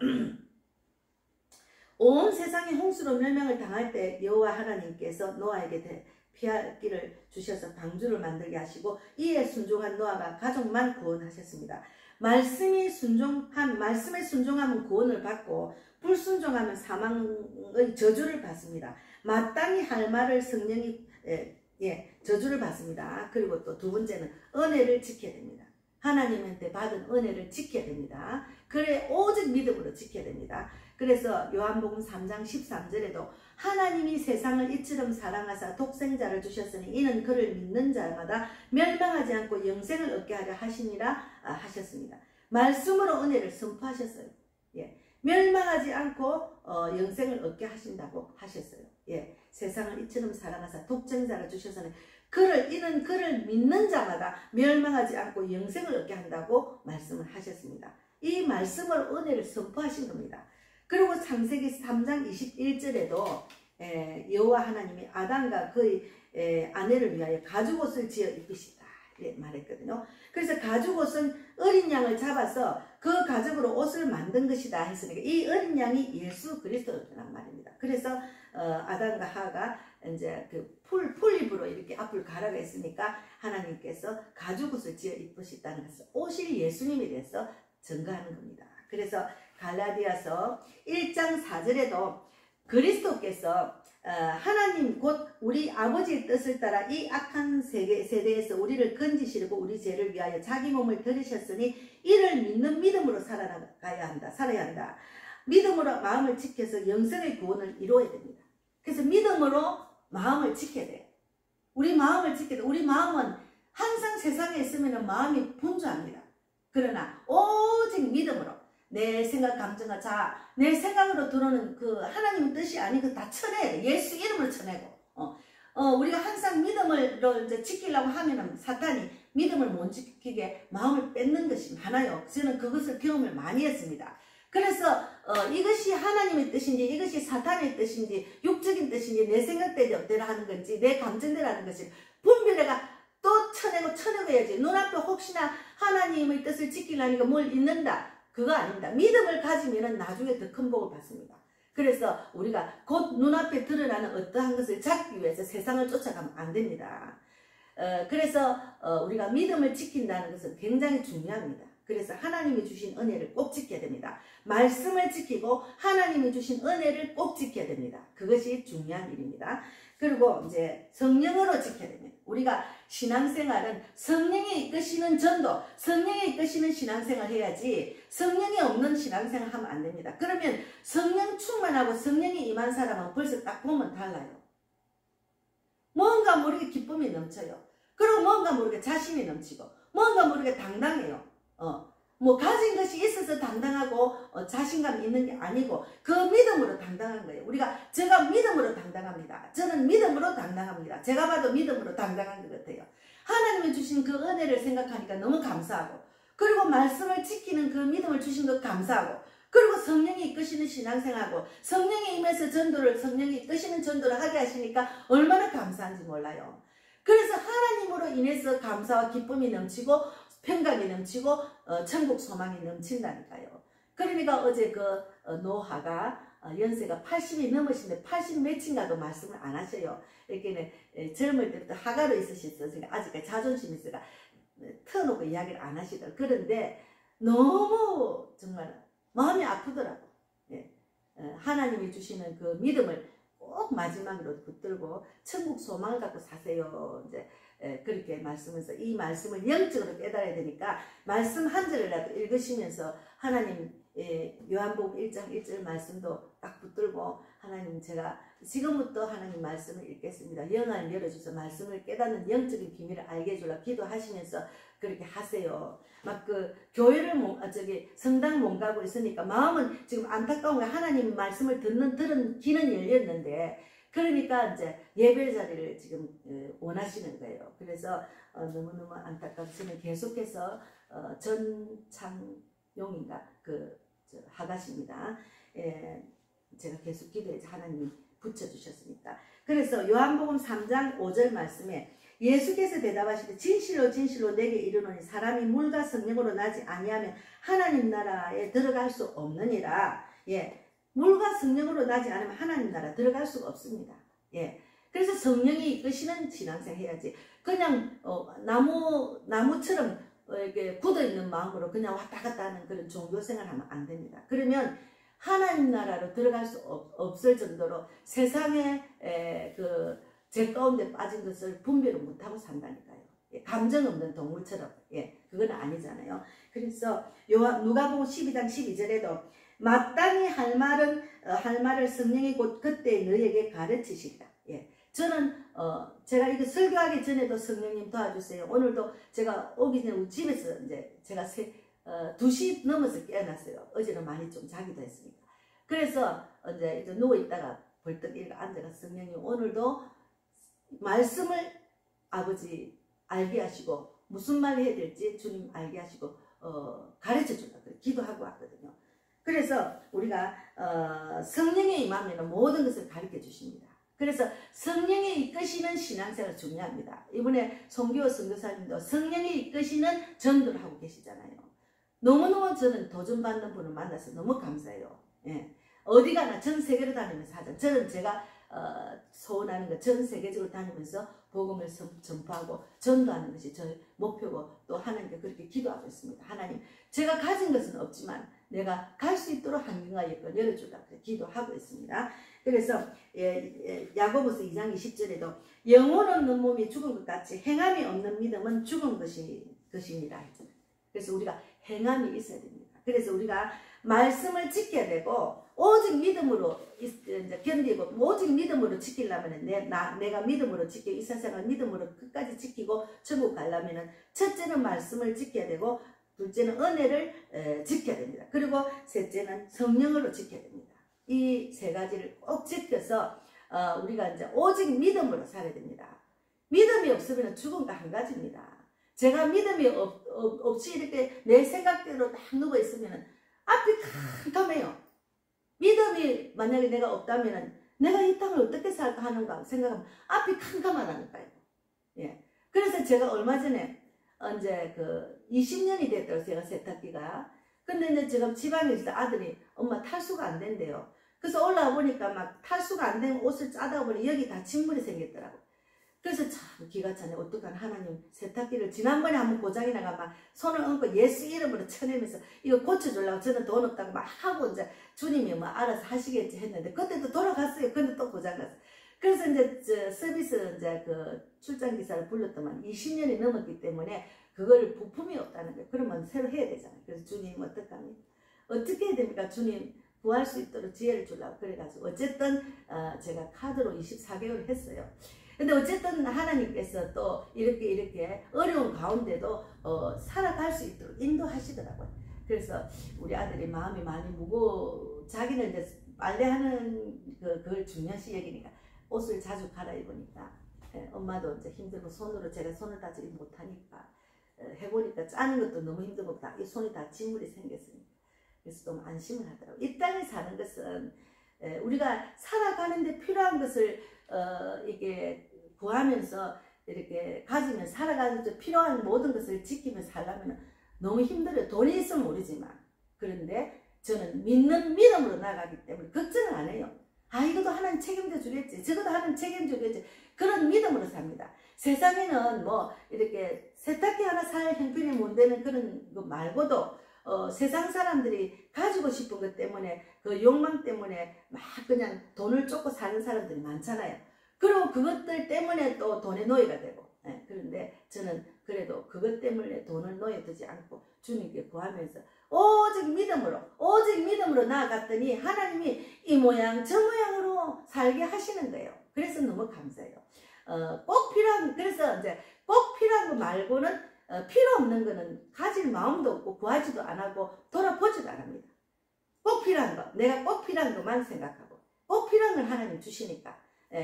온 세상이 홍수로 멸망을 당할 때 여호와 하나님께서 노아에게 피할 길을 주셔서 방주를 만들게 하시고 이에 순종한 노아가 가족만 구원하셨습니다. 말씀에 순종하면 구원을 받고 불순종하면 사망의 저주를 받습니다. 마땅히 할 말을 성령이 저주를 받습니다. 그리고 또 두 번째는 은혜를 지켜야 됩니다. 하나님한테 받은 은혜를 지켜야 됩니다. 그래 오직 믿음으로 지켜야 됩니다. 그래서 요한복음 3장 13절에도 하나님이 세상을 이처럼 사랑하사 독생자를 주셨으니 이는 그를 믿는 자마다 멸망하지 않고 영생을 얻게 하려 하시니라 하셨습니다. 말씀으로 은혜를 선포하셨어요. 멸망하지 않고 영생을 얻게 하신다고 하셨어요. 세상을 이처럼 사랑하사 독생자를 주셔서는 이는 그를 믿는 자마다 멸망하지 않고 영생을 얻게 한다고 말씀을 하셨습니다. 이 말씀으로 은혜를 선포하신 겁니다. 그리고 창세기 3장 21절에도 여호와 하나님이 아담과 그의 아내를 위하여 가죽옷을 지어 입히시다 말했거든요. 그래서 가죽옷은 어린 양을 잡아서 그 가죽으로 옷을 만든 것이다 했으니까 이 어린 양이 예수 그리스도란 말입니다. 그래서 아담과 하가 이제 그 풀잎으로 이렇게 앞을 가라가 했으니까 하나님께서 가죽옷을 지어 입으셨다는 것을 오실 예수님에 대해서 증거하는 겁니다. 그래서 갈라디아서 1장 4절에도 그리스도께서 하나님 곧 우리 아버지의 뜻을 따라 이 악한 세대에서 우리를 건지시려고 우리 죄를 위하여 자기 몸을 들이셨으니 이를 믿는 믿음으로 살아야 한다. 믿음으로 마음을 지켜서 영생의 구원을 이루어야 됩니다. 그래서 믿음으로 마음을 지켜야 돼요. 우리 마음을 지켜야 돼. 우리 마음은 항상 세상에 있으면 마음이 분주합니다. 그러나 오직 믿음으로 내 생각, 감정과 내 생각으로 들어오는 그 하나님의 뜻이 아니고 다 쳐내야 돼. 예수 이름으로 쳐내고. 우리가 항상 믿음을 이제 지키려고 하면은 사탄이 믿음을 못 지키게 마음을 뺏는 것이 많아요. 저는 그것을 경험을 많이 했습니다. 그래서 이것이 하나님의 뜻인지 이것이 사탄의 뜻인지 육적인 뜻인지 내 생각대로 하는 건지 내 감정대로 하는 것이 분별해가 또 쳐내고 해야지. 눈앞에 혹시나 하나님의 뜻을 지키려니까 뭘 잊는다. 그거 아닙니다. 믿음을 가지면 나중에 더 큰 복을 받습니다. 그래서 우리가 곧 눈앞에 드러나는 어떠한 것을 잡기 위해서 세상을 쫓아가면 안 됩니다. 그래서 우리가 믿음을 지킨다는 것은 굉장히 중요합니다. 그래서 하나님이 주신 은혜를 꼭 지켜야 됩니다. 말씀을 지키고 하나님이 주신 은혜를 꼭 지켜야 됩니다. 그것이 중요한 일입니다. 그리고 이제 성령으로 지켜야 됩니다. 우리가 신앙생활은 성령이 이끄시는 전도, 성령이 이끄시는 신앙생활 해야지 성령이 없는 신앙생활 하면 안 됩니다. 그러면 성령 충만하고 성령이 임한 사람은 벌써 딱 보면 달라요. 뭔가 모르게 기쁨이 넘쳐요. 그리고 뭔가 모르게 자신이 넘치고 뭔가 모르게 당당해요. 뭐 가진 것이 있어서 당당하고 자신감 있는 게 아니고 그 믿음으로 당당한 거예요. 제가 믿음으로 당당합니다. 저는 믿음으로 당당합니다. 제가 봐도 믿음으로 당당한 것 같아요. 하나님이 주신 그 은혜를 생각하니까 너무 감사하고 그리고 말씀을 지키는 그 믿음을 주신 것 감사하고 그리고 성령이 이끄시는 신앙생활하고 성령이 임해서 성령이 이끄시는 전도를 하게 하시니까 얼마나 감사한지 몰라요. 그래서 하나님으로 인해서 감사와 기쁨이 넘치고 평강이 넘치고 천국 소망이 넘친다니까요. 그러니까 어제 노하가 연세가 80이 넘으신데 80 몇인가도 말씀을 안 하셔요. 이렇게 젊을 때부터 하가로 있으셨으니까 아직까지 자존심이 있으니까 터놓고 이야기를 안 하시더라고요. 그런데 너무 정말 마음이 아프더라고. 하나님이 주시는 그 믿음을 꼭 마지막으로 붙들고 천국 소망을 갖고 사세요. 이제 그렇게 말씀해서 이 말씀을 영적으로 깨달아야 되니까 말씀 한 절이라도 읽으시면서 하나님 요한복음 1장 1절 말씀도 딱 붙들고 하나님 제가 지금부터 하나님 말씀을 읽겠습니다. 영안을 열어주셔서 말씀을 깨닫는 영적인 비밀을 알게 해주려 기도하시면서 그렇게 하세요. 막 교회를 성당 못 가고 있으니까 마음은 지금 안타까운 거예요. 하나님 말씀을 들은 귀는 열렸는데 그러니까 이제 예배 자리를 지금 원하시는 거예요. 그래서 너무너무 안타깝고 저는 계속해서 전창용인가 하가십니다. 제가 계속 기도해서 하나님이 붙여주셨습니다. 그래서 요한복음 3장 5절 말씀에 예수께서 대답하시되 진실로 진실로 내게 이르노니 사람이 물과 성령으로 나지 아니하면 하나님 나라에 들어갈 수 없느니라. 물과 성령으로 나지 않으면 하나님 나라 들어갈 수가 없습니다. 예. 그래서 성령이 이끄시는 신앙생 해야지. 그냥 나무처럼 이렇게 굳어있는 마음으로 그냥 왔다 갔다 하는 그런 종교생활 하면 안 됩니다. 그러면 하나님 나라로 들어갈 수 없을 정도로 세상에 죄 가운데 빠진 것을 분별을 못하고 산다니까요. 예, 감정 없는 동물처럼. 예, 그건 아니잖아요. 그래서 누가복음 12장 12절에도 마땅히 할 말을 성령이 곧 그때 너에게 가르치시리라. 예, 저는 제가 이거 설교하기 전에도 성령님 도와주세요. 오늘도 제가 오기 전에 우리 집에서 이제 제가 2시 넘어서 깨어났어요. 어제는 많이 좀 자기도 했으니까. 그래서 이제 누워있다가 벌떡 일어나 앉아가 성령님 오늘도 말씀을 아버지 알게 하시고 무슨 말 해야 될지 주님 알게 하시고 가르쳐 주라 그래 기도하고 왔거든요. 그래서 우리가 성령의 임하면 모든 것을 가르쳐 주십니다. 그래서 성령이 이끄시는 신앙생활 중요합니다. 이번에 송기호 선교사님도 성령이 이끄시는 전도를 하고 계시잖아요. 너무너무 저는 도전받는 분을 만나서 너무 감사해요. 예. 어디 가나 전 세계로 다니면서 하죠. 저는 제가 소원하는 거 전 세계적으로 다니면서 복음을 전파하고 전도하는 것이 저의 목표고 또 하나님께 그렇게 기도하고 있습니다. 하나님, 제가 가진 것은 없지만 내가 갈 수 있도록 환경과 여건을 열어주라 기도하고 있습니다. 그래서 야고보서 2장 20절에도 영혼 없는 몸이 죽은 것 같이 행함이 없는 믿음은 죽은 것이니라 했잖아요. 그래서 우리가 행함이 있어야 됩니다. 그래서 우리가 말씀을 지켜야 되고 오직 믿음으로 이제 견디고 오직 믿음으로 지키려면 내가 믿음으로 지켜 이 세상을 믿음으로 끝까지 지키고 천국 가려면 첫째는 말씀을 지켜야 되고 둘째는 은혜를 지켜야 됩니다. 그리고 셋째는 성령으로 지켜야 됩니다. 이 세 가지를 꼭 지켜서 우리가 이제 오직 믿음으로 살아야 됩니다. 믿음이 없으면 죽음과 한 가지입니다. 제가 믿음이 없이 이렇게 내 생각대로 딱 누워있으면 앞이 캄캄해요. 믿음이 만약에 내가 없다면 내가 이 땅을 어떻게 살까 하는가 생각하면 앞이 캄캄하다니까요. 예. 그래서 제가 얼마 전에 이제 20년이 됐더라고요. 제가 세탁기가. 근데 이제 지금 지방에 있을 때 아들이 엄마 탈수가 안 된대요. 그래서 올라와 보니까 막 탈수가 안 되면 옷을 짜다 보니 여기 다 침물이 생겼더라고. 그래서 참 기가 차네. 어떡하나 하나님 세탁기를 지난번에 한번 고장이 나가 막 손을 얹고 예수 이름으로 쳐내면서 이거 고쳐주려고 저는 돈 없다고 막 하고 이제 주님이 뭐 알아서 하시겠지 했는데 그때도 돌아갔어요. 근데 또 고장났어. 그래서 이제 서비스 이제 출장 기사를 불렀더만 20년이 넘었기 때문에 그걸 부품이 없다는 거예요. 그러면 새로 해야 되잖아요. 그래서 주님 어떡합니까? 어떻게 해야 됩니까? 주님 구할 수 있도록 지혜를 주려고 그래가지고 어쨌든 제가 카드로 24개월 했어요. 근데 어쨌든 하나님께서 또 이렇게 어려운 가운데도 살아갈 수 있도록 인도하시더라고요. 그래서 우리 아들이 마음이 많이 무거워 자기는 이제 빨래하는 그걸 중요시 여기니까 옷을 자주 갈아입으니까 엄마도 이제 힘들고 제가 손을 다지지 못하니까 해보니까 짜는 것도 너무 힘들고 이 손이 다 진물이 생겼으니까 그래서 좀 안심을 하더라고요. 이 땅에 사는 것은 우리가 살아가는데 필요한 것을 이게 구하면서 이렇게 가지면 살아가는데 필요한 모든 것을 지키면서 살려면 너무 힘들어요. 돈이 있으면 모르지만. 그런데 저는 믿는 믿음으로 나가기 때문에 걱정을 안 해요. 이것도 하나님 책임져 주겠지. 저것도 하나님 책임져 주겠지. 그런 믿음으로 삽니다. 세상에는 뭐 이렇게 세탁기 하나 살 형편이 못 되는 그런 거 말고도 세상 사람들이 가지고 싶은 것 때문에 그 욕망 때문에 막 그냥 돈을 쫓고 사는 사람들이 많잖아요. 그리고 그것들 때문에 또 돈의 노예가 되고 그런데 저는 그래도 그것 때문에 돈을 노예두지 않고 주님께 구하면서 오직 믿음으로 나아갔더니 하나님이 이 모양 저 모양으로 살게 하시는 거예요. 그래서 너무 감사해요. 그래서 이제 꼭 필요한 거 말고는 필요 없는 거는 가질 마음도 없고 구하지도 안 하고 돌아보지도 안 합니다. 꼭 필요한 거, 내가 꼭 필요한 것만 생각하고 꼭 필요한 걸 하나님 주시니까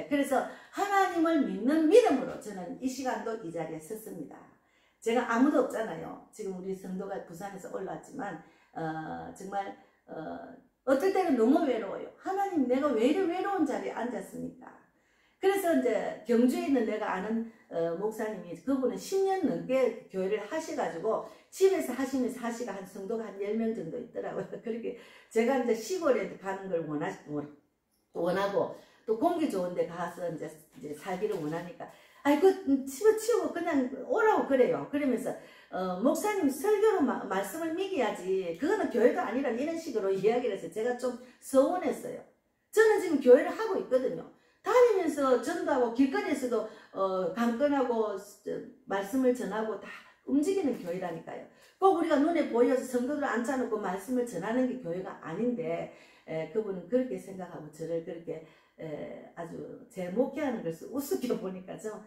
그래서 하나님을 믿는 믿음으로 저는 이 시간도 이 자리에 섰습니다. 제가 아무도 없잖아요. 지금 우리 성도가 부산에서 올라왔지만 정말 어떨 때는 너무 외로워요. 하나님 내가 왜 이리 외로운 자리에 앉았습니까? 그래서 이제 경주에 있는 내가 아는 목사님이 그분은 10년 넘게 교회를 하셔가지고 집에서 하시면서 하시가 한 성도가 한 10명 정도 있더라고요. 그렇게 제가 이제 시골에 가는 걸 원하고 또 공기 좋은 데 가서 이제 살기를 원하니까 아이 그 치우고 그냥 오라고 그래요. 그러면서 목사님 설교로 말씀을 미겨야지 그거는 교회도 아니라 이런 식으로 이야기를 해서 제가 좀 서운했어요. 저는 지금 교회를 하고 있거든요. 다니면서 전도하고 길거리에서도 강건하고 말씀을 전하고 다 움직이는 교회라니까요. 꼭 우리가 눈에 보여서 성도들 앉혀놓고 말씀을 전하는 게 교회가 아닌데 그분은 그렇게 생각하고 저를 그렇게 아주 제 목회하는 것을 우습게 보니까 좀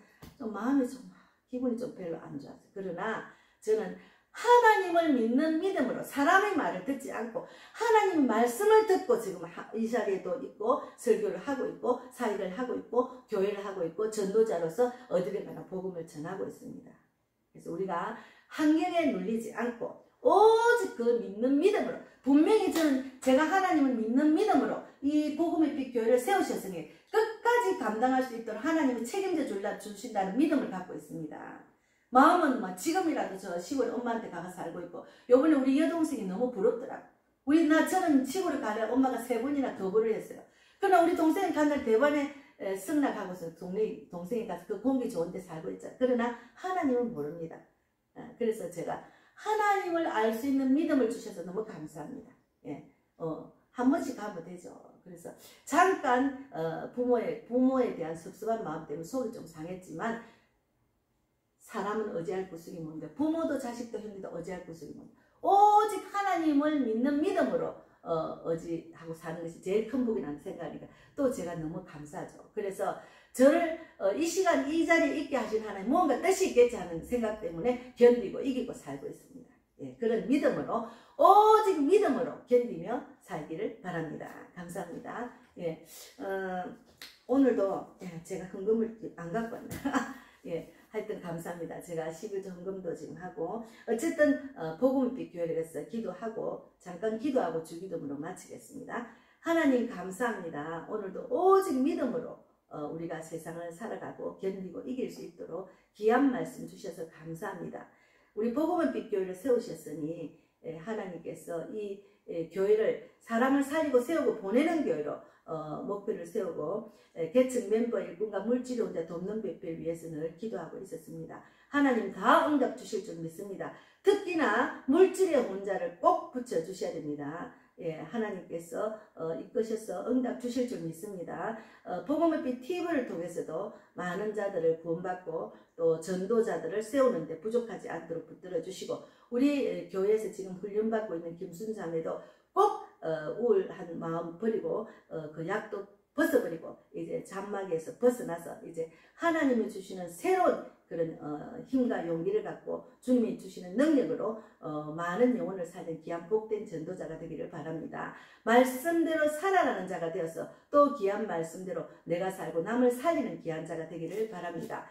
마음이 좀 기분이 좀 별로 안 좋았어요. 그러나 저는 하나님을 믿는 믿음으로 사람의 말을 듣지 않고 하나님 말씀을 듣고 지금 이 자리에도 있고 설교를 하고 있고 사역을 하고 있고 교회를 하고 있고 전도자로서 어디를 가나 복음을 전하고 있습니다. 그래서 우리가 환경에 눌리지 않고 오직 그 믿는 믿음으로 분명히 제가 하나님을 믿는 믿음으로 이 복음의 빛 교회를 세우셨으니 끝까지 감당할 수 있도록 하나님이 책임져 주신다는 믿음을 갖고 있습니다. 마음은 뭐 지금이라도 저 시골에 엄마한테 가서 살고 있고 요번에 우리 여동생이 너무 부럽더라고. 저는 시골에 가려 엄마가 3번이나 거부를 했어요. 그러나 우리 동생은 간날 대번에 승낙하고서 동생이 가서 그 공기 좋은 데 살고 있잖아. 그러나 하나님은 모릅니다. 그래서 제가 하나님을 알 수 있는 믿음을 주셔서 너무 감사합니다. 예, 한 번씩 가면 되죠. 그래서 잠깐 부모에 대한 섭섭한 마음 때문에 속이 좀 상했지만 사람은 어찌할 구석이 뭔데 부모도 자식도 형제도 어찌할 구석이 뭔데 오직 하나님을 믿는 믿음으로 어지하고 사는 것이 제일 큰 복이라는 생각이니까 또 제가 너무 감사하죠. 그래서 저를 이 시간 이 자리에 있게 하신 하나님 뭔가 뜻이 있겠지 하는 생각 때문에 견디고 이기고 살고 있습니다. 예, 그런 믿음으로 오직 믿음으로 견디며 살기를 바랍니다. 감사합니다. 예, 오늘도 제가 헌금을 안 갖고 왔네요. 예, 하여튼 감사합니다. 제가 11조 헌금도 지금 하고 어쨌든 복음의 빛 교회를 해서 기도하고 잠깐 기도하고 주기도문으로 마치겠습니다. 하나님 감사합니다. 오늘도 오직 믿음으로 우리가 세상을 살아가고 견디고 이길 수 있도록 귀한 말씀 주셔서 감사합니다. 우리 복음의 빛 교회를 세우셨으니 하나님께서 이 교회를 사람을 살리고 세우고 보내는 교회로 목표를 세우고 계층 멤버 일꾼과 물질의 혼자 돕는 백배를 위해서 늘 기도하고 있었습니다. 하나님 다 응답 주실 줄 믿습니다. 특히나 물질의 혼자를 꼭 붙여주셔야 됩니다. 예, 하나님께서 이끄셔서 응답 주실 줄 믿습니다. 복음의 빛 TV를 통해서도 많은 자들을 구원받고 또 전도자들을 세우는데 부족하지 않도록 붙들어 주시고 우리 교회에서 지금 훈련받고 있는 김순 자매도 꼭 우울한 마음 버리고 그 약도 벗어버리고 이제 장막에서 벗어나서 이제 하나님이 주시는 새로운 그런 힘과 용기를 갖고 주님이 주시는 능력으로 많은 영혼을 살린 귀한 복된 전도자가 되기를 바랍니다. 말씀대로 살아가는 자가 되어서 또 귀한 말씀대로 내가 살고 남을 살리는 귀한 자가 되기를 바랍니다.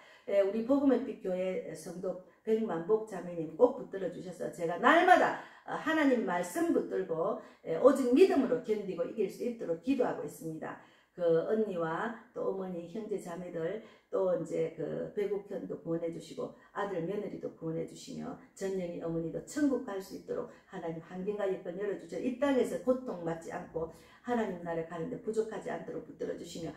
우리 복음의 빛 교회 성도 백만복 자매님 꼭 붙들어 주셔서 제가 날마다 하나님 말씀 붙들고 오직 믿음으로 견디고 이길 수 있도록 기도하고 있습니다. 그 언니와 또 어머니 형제 자매들 또 이제 그 배국현도 구원해 주시고 아들 며느리도 구원해 주시며 전영희 어머니도 천국 갈 수 있도록 하나님 환경과 여건 열어주셔 이 땅에서 고통받지 않고 하나님 나라 가는데 부족하지 않도록 붙들어 주시며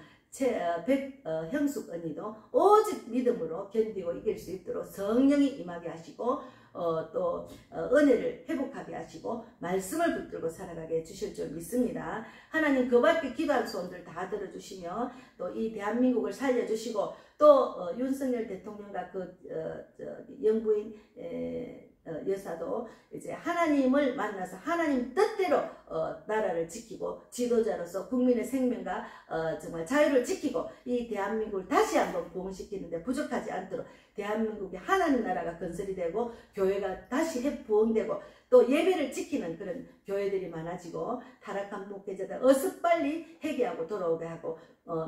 형숙 언니도 오직 믿음으로 견디고 이길 수 있도록 성령이 임하게 하시고 또 은혜를 회복하게 하시고 말씀을 붙들고 살아가게 해주실 줄 믿습니다. 하나님 그 밖에 기도한 소원들 다 들어주시며 또 이 대한민국을 살려주시고 또 윤석열 대통령과 그 영부인 여사도 이제 하나님을 만나서 하나님 뜻대로 나라를 지키고 지도자로서 국민의 생명과 정말 자유를 지키고 이 대한민국을 다시 한번 부흥시키는데 부족하지 않도록 대한민국의 하나님 나라가 건설이 되고 교회가 다시 부흥되고 또 예배를 지키는 그런 교회들이 많아지고 타락한 목회자들 어서 빨리 회개하고 돌아오게 하고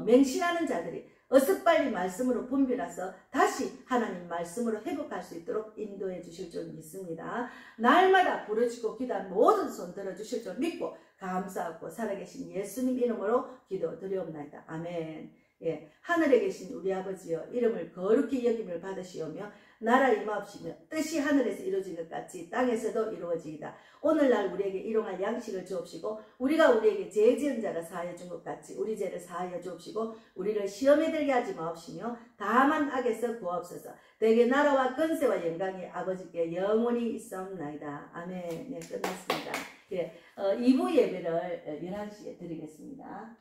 맹신하는 자들이 어서 빨리 말씀으로 분별해서 다시 하나님 말씀으로 회복할 수 있도록 인도해 주실 줄 믿습니다. 날마다 부르짖고 기도한 모든 손 들어주실 줄 믿고 감사하고 살아계신 예수님 이름으로 기도드리옵나이다. 아멘. 예, 하늘에 계신 우리 아버지여 이름을 거룩히 여김을 받으시오며 나라 임하옵시며 뜻이 하늘에서 이루어진 것 같이 땅에서도 이루어지이다. 오늘날 우리에게 일용할 양식을 주옵시고 우리가 우리에게 죄 지은 자를 사하여 준 것 같이 우리 죄를 사하여 주옵시고 우리를 시험에 들게 하지 마옵시며 다만 악에서 구하옵소서. 대개 나라와 권세와 영광이 아버지께 영원히 있사옵나이다. 아멘. 네, 끝났습니다. 예, 2부 예배를 11시에 드리겠습니다.